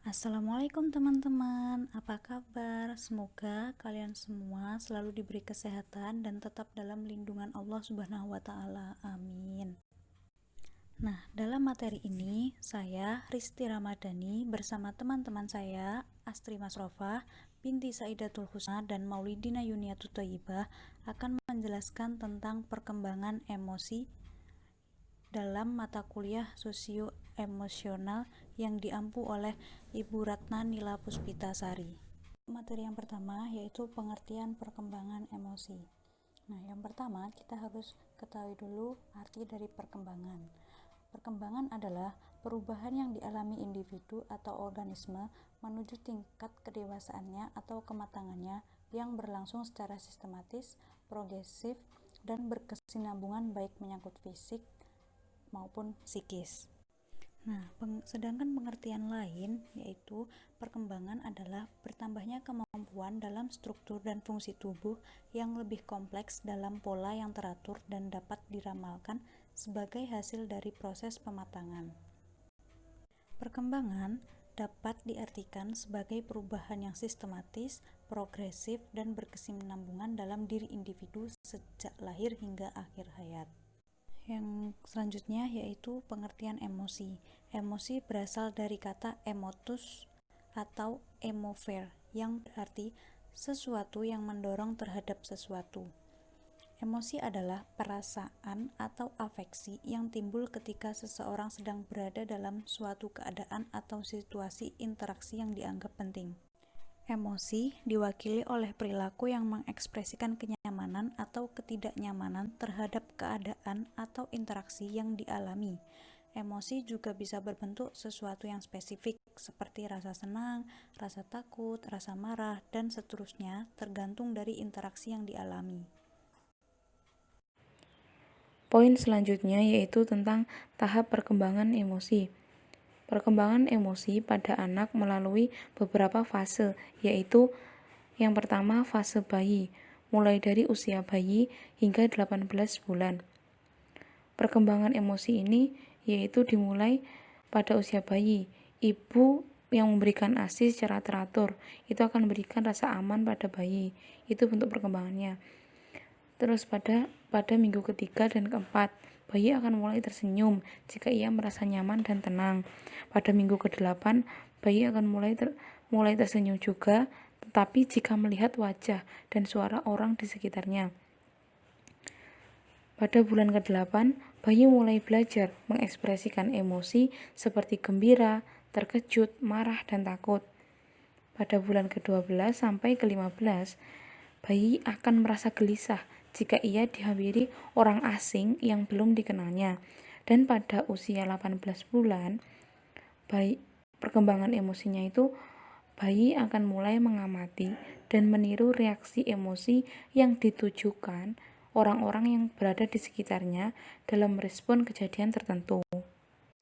Assalamualaikum teman-teman, apa kabar? Semoga kalian semua selalu diberi kesehatan dan tetap dalam lindungan Allah Subhanahu wa Ta'ala. Amin. Nah, dalam materi ini, saya Risti Ramadhani bersama teman-teman saya, Astri Masrofah, binti Saidatul Husna, dan Maulidina Yuniatul Thayyibah akan menjelaskan tentang perkembangan emosi dalam mata kuliah sosio-emosional yang diampu oleh Ibu Ratna Nila Puspitasari. Materi yang pertama yaitu pengertian perkembangan emosi. Nah, yang pertama kita harus ketahui dulu arti dari perkembangan. Perkembangan adalah perubahan yang dialami individu atau organisme menuju tingkat kedewasaannya atau kematangannya yang berlangsung secara sistematis, progresif, dan berkesinambungan baik menyangkut fisik maupun psikis. Nah, sedangkan pengertian lain yaitu perkembangan adalah bertambahnya kemampuan dalam struktur dan fungsi tubuh yang lebih kompleks dalam pola yang teratur dan dapat diramalkan sebagai hasil dari proses pematangan. Perkembangan dapat diartikan sebagai perubahan yang sistematis, progresif, dan berkesinambungan dalam diri individu sejak lahir hingga akhir hayat. Yang selanjutnya yaitu pengertian emosi. Emosi berasal dari kata emotus atau emover yang berarti sesuatu yang mendorong terhadap sesuatu. Emosi adalah perasaan atau afeksi yang timbul ketika seseorang sedang berada dalam suatu keadaan atau situasi interaksi yang dianggap penting. Emosi diwakili oleh perilaku yang mengekspresikan kenyamanan atau ketidaknyamanan terhadap keadaan atau interaksi yang dialami. Emosi juga bisa berbentuk sesuatu yang spesifik, seperti rasa senang, rasa takut, rasa marah, dan seterusnya, tergantung dari interaksi yang dialami. Poin selanjutnya yaitu tentang tahap perkembangan emosi. Perkembangan emosi pada anak melalui beberapa fase, yaitu yang pertama fase bayi, mulai dari usia bayi hingga 18 bulan. Perkembangan emosi ini yaitu dimulai pada usia bayi. Ibu yang memberikan ASI secara teratur itu akan memberikan rasa aman pada bayi. Itu bentuk perkembangannya. Terus pada minggu ketiga dan keempat, bayi akan mulai tersenyum jika ia merasa nyaman dan tenang. Pada minggu ke-8, bayi akan mulai tersenyum juga, tetapi jika melihat wajah dan suara orang di sekitarnya. Pada bulan ke-8, bayi mulai belajar mengekspresikan emosi seperti gembira, terkejut, marah, dan takut. Pada bulan ke-12 sampai ke-15, bayi akan merasa gelisah jika ia dihampiri orang asing yang belum dikenalnya. Dan pada usia 18 bulan, perkembangan emosinya itu bayi akan mulai mengamati dan meniru reaksi emosi yang ditujukan orang-orang yang berada di sekitarnya dalam merespon kejadian tertentu.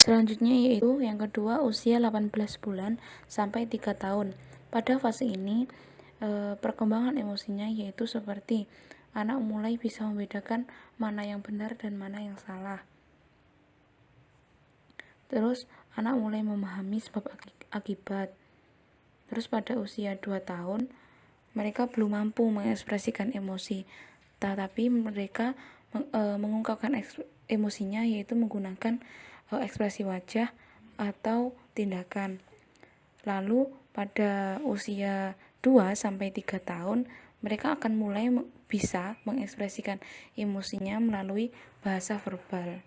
Selanjutnya yaitu yang kedua usia 18 bulan sampai 3 tahun. Pada fase ini perkembangan emosinya yaitu seperti anak mulai bisa membedakan mana yang benar dan mana yang salah. Terus anak mulai memahami sebab akibat. Terus pada usia 2 tahun mereka belum mampu mengekspresikan emosi, tetapi mereka mengungkapkan emosinya yaitu menggunakan ekspresi wajah atau tindakan. Lalu pada usia 2 sampai 3 tahun mereka akan mulai bisa mengekspresikan emosinya melalui bahasa verbal.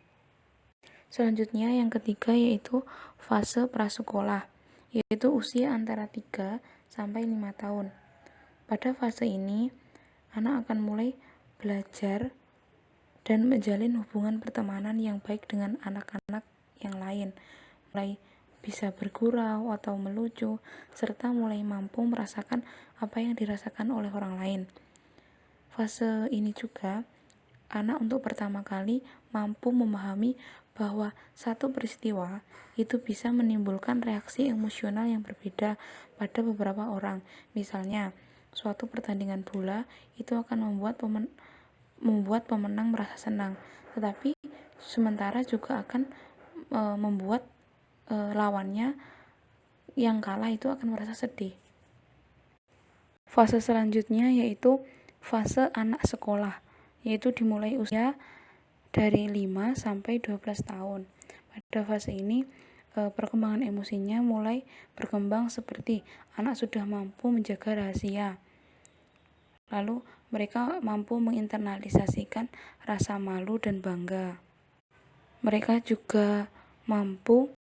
Selanjutnya yang ketiga yaitu fase prasekolah, yaitu usia antara 3 sampai 5 tahun. Pada fase ini anak akan mulai belajar dan menjalin hubungan pertemanan yang baik dengan anak-anak yang lain, mulai bisa bergurau atau melucu, serta mulai mampu merasakan apa yang dirasakan oleh orang lain. Fase ini juga anak untuk pertama kali mampu memahami bahwa satu peristiwa itu bisa menimbulkan reaksi emosional yang berbeda pada beberapa orang. Misalnya, suatu pertandingan bola itu akan membuat pemenang merasa senang, tetapi sementara juga akan membuat lawannya yang kalah itu akan merasa sedih. Fase selanjutnya yaitu fase anak sekolah, yaitu dimulai usia dari 5 sampai 12 tahun. Pada fase ini perkembangan emosinya mulai berkembang seperti anak sudah mampu menjaga rahasia. Lalu mereka mampu menginternalisasikan rasa malu dan bangga. Mereka juga mampu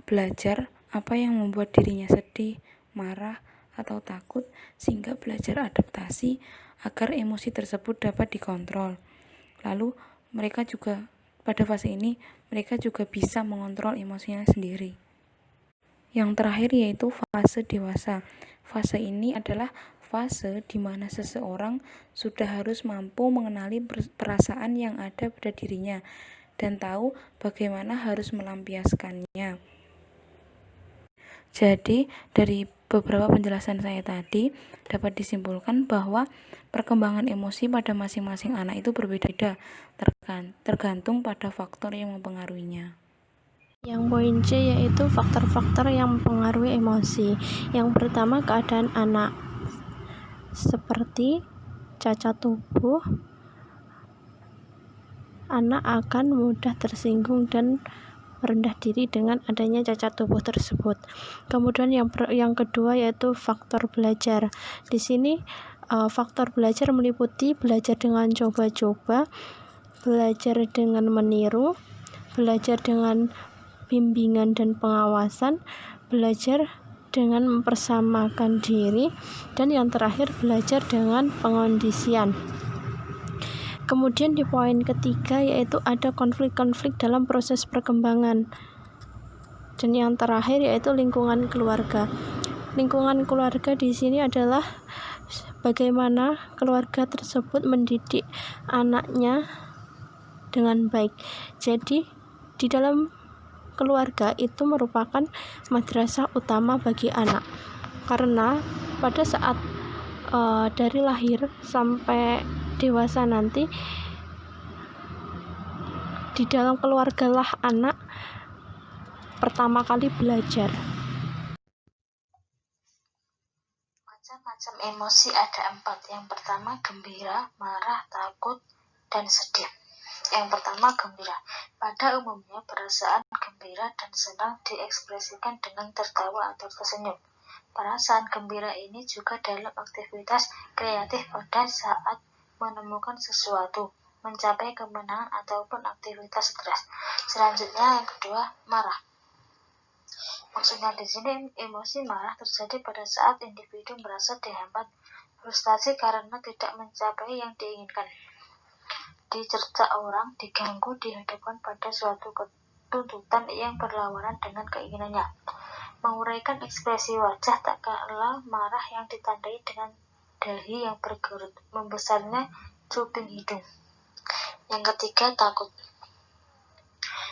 belajar apa yang membuat dirinya sedih, marah, atau takut, sehingga belajar adaptasi agar emosi tersebut dapat dikontrol. Lalu mereka juga pada fase ini mereka juga bisa mengontrol emosinya sendiri. Yang terakhir yaitu fase dewasa. Fase ini adalah fase di mana seseorang sudah harus mampu mengenali perasaan yang ada pada dirinya dan tahu bagaimana harus melampiaskannya. Jadi, dari beberapa penjelasan saya tadi dapat disimpulkan bahwa perkembangan emosi pada masing-masing anak itu berbeda-beda, tergantung pada faktor yang mempengaruhinya. Yang poin C yaitu faktor-faktor yang mempengaruhi emosi. Yang pertama, keadaan anak, seperti cacat tubuh. Anak akan mudah tersinggung dan merendah diri dengan adanya cacat tubuh tersebut. Kemudian yang kedua yaitu faktor belajar. Di sini faktor belajar meliputi belajar dengan coba-coba, belajar dengan meniru, belajar dengan bimbingan dan pengawasan, belajar dengan mempersamakan diri, dan yang terakhir belajar dengan pengondisian. Kemudian di poin ketiga yaitu ada konflik-konflik dalam proses perkembangan. Dan yang terakhir yaitu lingkungan keluarga. Lingkungan keluarga di sini adalah bagaimana keluarga tersebut mendidik anaknya dengan baik. Jadi di dalam keluarga itu merupakan madrasah utama bagi anak. Karena pada saat dari lahir sampai dewasa nanti, di dalam keluargalah anak pertama kali belajar. Macam-macam emosi ada 4. Yang pertama gembira, marah, takut, dan sedih. Yang pertama gembira. Pada umumnya perasaan gembira dan senang diekspresikan dengan tertawa atau tersenyum. Perasaan gembira ini juga dalam aktivitas kreatif pada saat menemukan sesuatu, mencapai kemenangan ataupun aktivitas stres. Selanjutnya yang kedua, marah. Maksudnya di sini emosi marah terjadi pada saat individu merasa dihambat, frustasi karena tidak mencapai yang diinginkan, dicerca orang, diganggu, dihadapkan pada suatu tuntutan yang berlawanan dengan keinginannya. Menguraikan ekspresi wajah tak kalah marah yang ditandai dengan dahi yang berkerut, membesarnya cuping hidung. Yang ketiga, takut.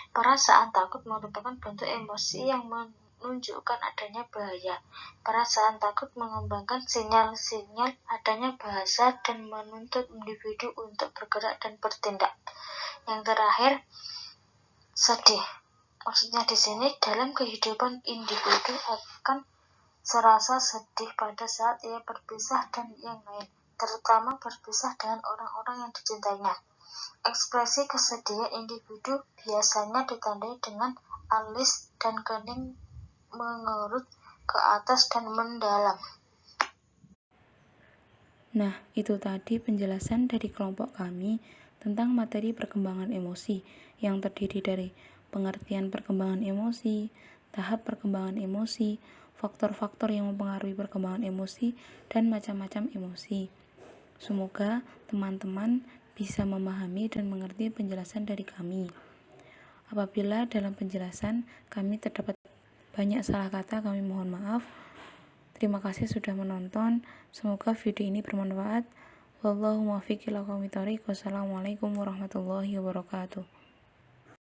Perasaan takut merupakan bentuk emosi yang menunjukkan adanya bahaya. Perasaan takut mengembangkan sinyal-sinyal adanya bahaya dan menuntut individu untuk bergerak dan bertindak. Yang terakhir, sedih. Maksudnya di sini dalam kehidupan individu akan serasa sedih pada saat ia berpisah dan yang lain, terutama berpisah dengan orang-orang yang dicintainya. Ekspresi kesedihan individu biasanya ditandai dengan alis dan kening mengerut ke atas dan mendalam. Nah, itu tadi penjelasan dari kelompok kami tentang materi perkembangan emosi yang terdiri dari pengertian perkembangan emosi, tahap perkembangan emosi, faktor-faktor yang mempengaruhi perkembangan emosi, dan macam-macam emosi. Semoga teman-teman bisa memahami dan mengerti penjelasan dari kami. Apabila dalam penjelasan kami terdapat banyak salah kata, kami mohon maaf. Terima kasih sudah menonton. Semoga video ini bermanfaat. Wallahu muwaffiq ila aqwamit thoriq. Wassalamualaikum warahmatullahi wabarakatuh.